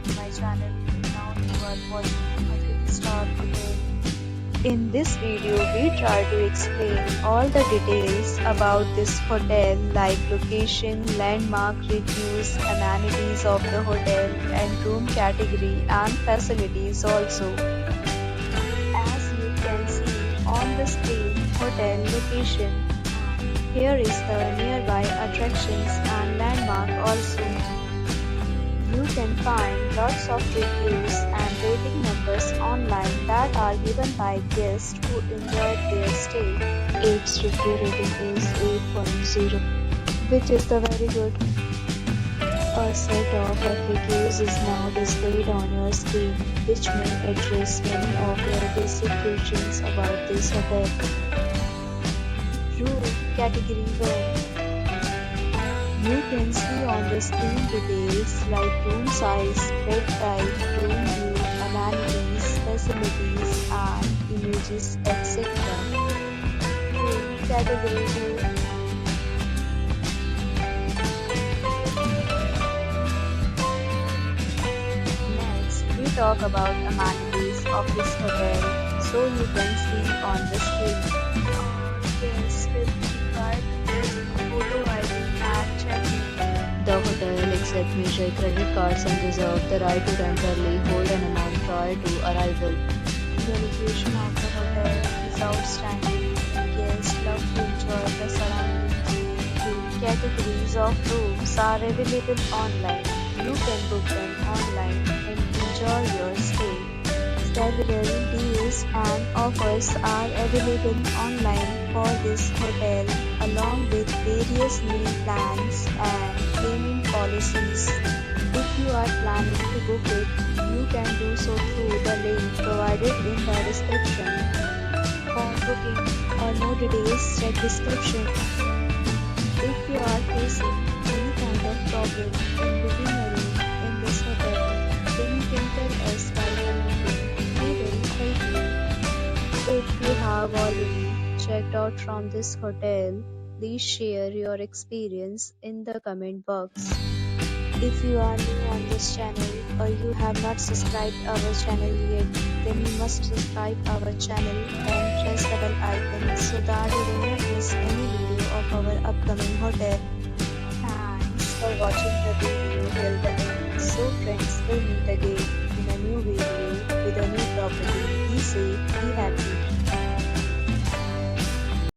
to my channel. Now you are watching a 3-star hotel. In this video, we try to explain all the details about this hotel like location, landmark, reviews, amenities of the hotel and room category and facilities also. As you can see on the screen, hotel location. Here is the nearby attractions and landmark also. You can find lots of reviews and rating numbers online that are given by guests who enjoyed their stay. Its review rating is 8.0, which is the very good. A set of FAQs is now displayed on your screen, which may address many of your basic questions about this hotel. Room Category 1. You can see on the screen details like room size, bed type, room view, amenities, facilities and images etc. Room Category 2. Next, we talk about amenities of this hotel, so you can see on the screen. Guests will be required to present photo ID and check-in. The hotel accepts major credit cards and reserves the right to temporarily hold an amount prior to arrival. The location of the hotel is outstanding. Guests love to enjoy the surroundings. The categories of rooms are available online. You can book them online and enjoy your stay. Several deals and offers are available online for this hotel, along with various meal plans and payment policies. If you are planning to book it, you can do so through the link provided in the description. For booking or more details, check description. If you are facing any kind of problem in booking a room in this hotel, then you can tell us by commenting. If you have already checked out from this hotel, please share your experience in the comment box. If you are new on this channel or you have not subscribed our channel yet, then you must subscribe our channel and press the bell icon so that you do not miss any video of our upcoming hotel. Thanks for watching the video till the end. So friends, we'll meet again in a new video with a new property. Be safe, be happy.